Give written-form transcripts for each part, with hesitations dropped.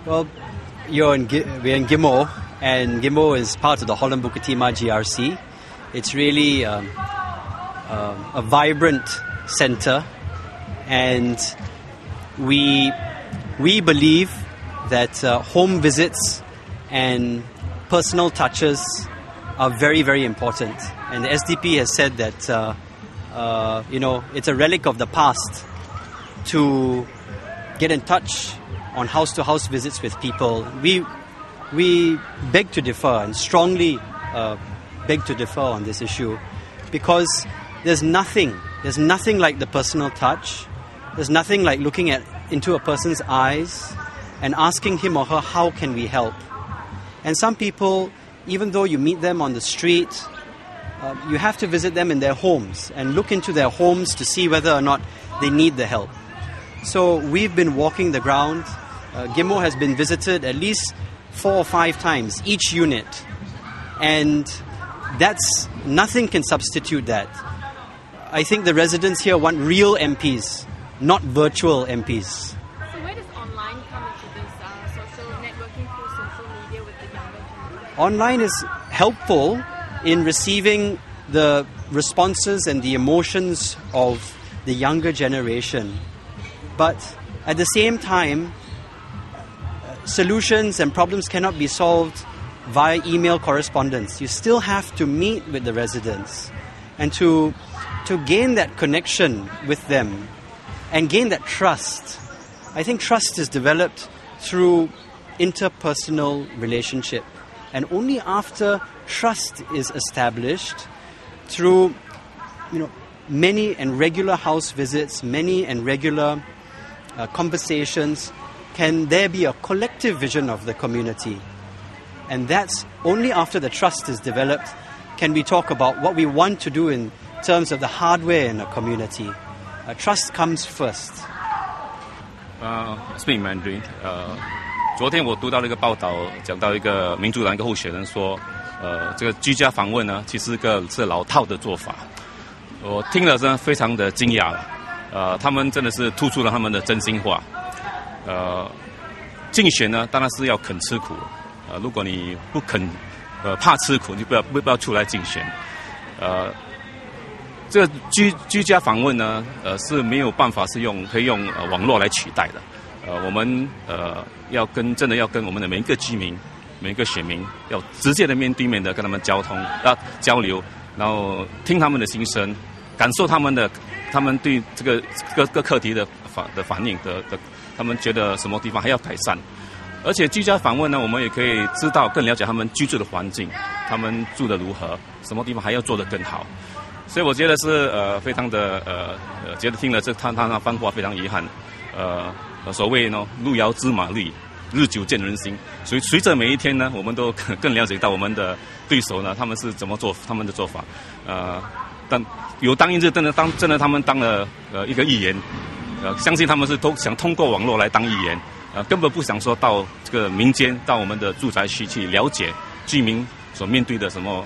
Well, we're in Ghim Moh, and Ghim Moh is part of the Holland-Bukit GRC. It's really a vibrant centre, and we believe that home visits and personal touches are very, very important. And the SDP has said that it's a relic of the past to get in touch on house-to-house visits with people. We beg to differ and strongly beg to differ on this issue, because there's nothing like the personal touch. There's nothing like looking into a person's eyes and asking him or her, how can we help? And some people, even though you meet them on the street, you have to visit them in their homes and look into their homes to see whether or not they need the help. So we've been walking the ground. Ghim Moh has been visited at least 4 or 5 times, each unit. And nothing can substitute that. I think the residents here want real MPs, not virtual MPs. So where does online come into this social networking through social media with the younger generation? Online is helpful in receiving the responses and the emotions of the younger generation. But at the same time, solutions and problems cannot be solved via email correspondence. You still have to meet with the residents and to gain that connection with them and gain that trust. I think trust is developed through interpersonal relationship, and only after trust is established through many and regular house visits, many and regular conversations, can there be a collective vision of the community. And that's only after the trust is developed can we talk about what we want to do in terms of the hardware in a community. Trust comes first. Speaking Mandarin. 昨天我读到了一个报道，讲到一个民主党一个候选人说，这个居家访问呢，其实是老套的做法。我听了真的非常的惊讶。他们真的是突出了他们的真心话。竞选呢，当然是要肯吃苦。如果你不肯，怕吃苦，你不要出来竞选。这个居家访问呢，是没有办法可以用网络来取代的。我们真的要跟我们的每一个居民、每一个选民，要直接的面对面的跟他们交流，然后听他们的心声，感受他们对这个各课题的反应的，他们觉得什么地方还要改善。而且居家访问呢，我们也可以更了解他们居住的环境，他们住的如何，什么地方还要做得更好。所以我觉得是非常的觉得听了他那番话非常遗憾。所谓呢，路遥知马力，日久见人心。所以随着每一天呢，我们都更了解到我们的对手呢，他们是怎么做，他们的做法。但有当一日真的他们当了一个议员，相信他们是都想通过网络来当议员，根本不想说到这个民间，到我们的住宅区去了解居民所面对的什么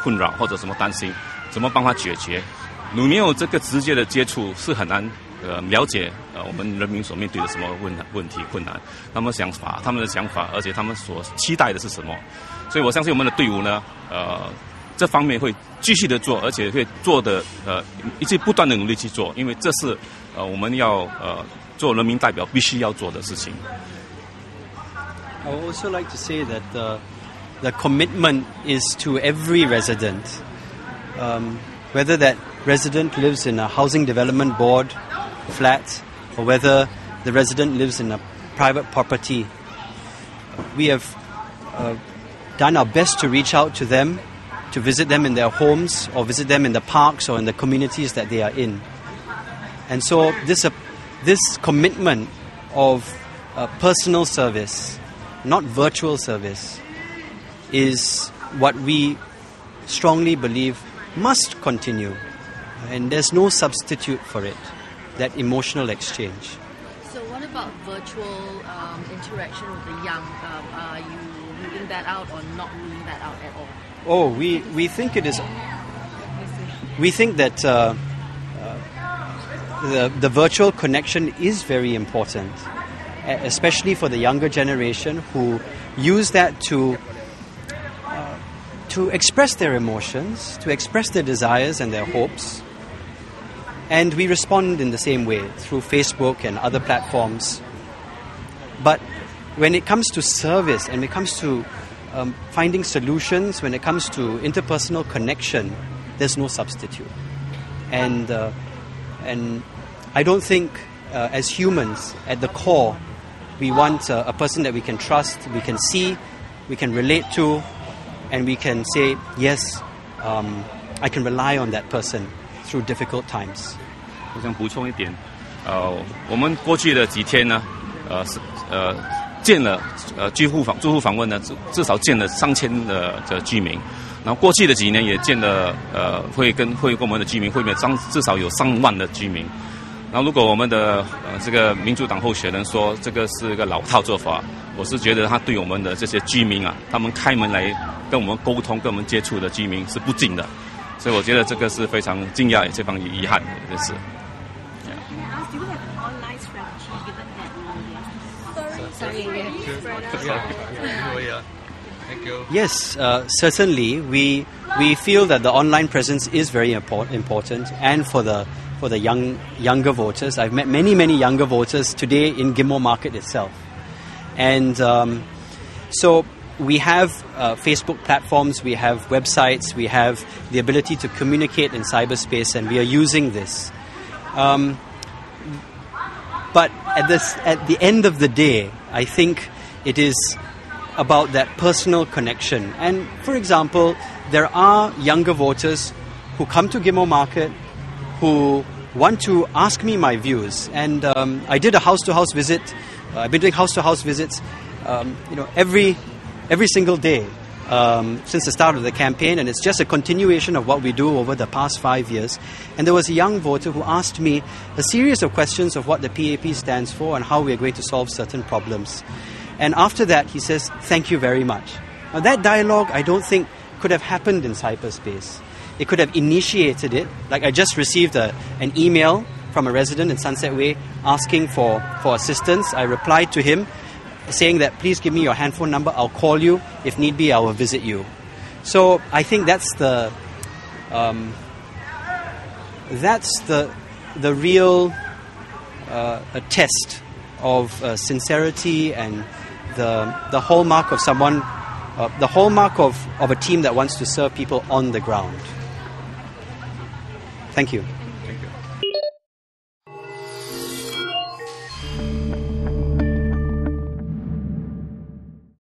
困扰或者什么担心，怎么帮他解决。如没有这个直接的接触，是很难了解我们人民所面对的什么问题困难，他们的想法，而且他们所期待的是什么。所以我相信我们的队伍呢，这方面会继续的做，而且会做的一直不断的努力去做，因为这是我们要做人民代表必须要做的事情。I would also like to say that the commitment is to every resident, whether that resident lives in a housing development board flat or whether the resident lives in a private property. We have done our best to reach out to them, to visit them in their homes or visit them in the parks or in the communities that they are in. And so this commitment of personal service, not virtual service, is what we strongly believe must continue. And there's no substitute for it, that emotional exchange. So what about virtual interaction with the young? Are you ruling that out or not ruling that out at all? Oh, we think it is. We think that the virtual connection is very important, especially for the younger generation who use that to express their emotions, to express their desires and their hopes. And we respond in the same way through Facebook and other platforms. But when it comes to service and when it comes to finding solutions, when it comes to interpersonal connection, there's no substitute. And I don't think as humans, at the core, we want a person that we can trust, we can see, we can relate to, and we can say, yes, I can rely on that person through difficult times. 我想补充一点，我们过去的几天呢，见了住户访问呢，至少见了3000的居民，然后过去的几年也见了会跟我们的居民会面，至少有3万的居民。然后如果我们的这个民主党候选人说这个是一个老套做法，我是觉得他对我们的这些居民啊，他们开门来跟我们沟通、跟我们接触的居民是不敬的，所以我觉得这个是非常惊讶，也非常遗憾的事。Yes, certainly. We feel that the online presence is very important, and for the younger voters. I've met many younger voters today in Ghim Moh market itself, and so we have Facebook platforms, we have websites, we have the ability to communicate in cyberspace, and we are using this. But at the end of the day, I think it is about that personal connection. And for example, there are younger voters who come to Ghim Moh market who want to ask me my views. And I did a house-to-house visit. I've been doing house-to-house visits, every single day since the start of the campaign, and it's just a continuation of what we do over the past 5 years. And there was a young voter who asked me a series of questions of what the PAP stands for and how we are going to solve certain problems. And after that, he says, "Thank you very much." Now, that dialogue, I don't think, could have happened in cyberspace. It could have initiated it. Like, I just received an email from a resident in Sunset Way asking for assistance. I replied to him saying that, "Please give me your handphone number. I'll call you. If need be, I will visit you." So I think that's the real a test of sincerity and the hallmark of someone, the hallmark of a team that wants to serve people on the ground. Thank you.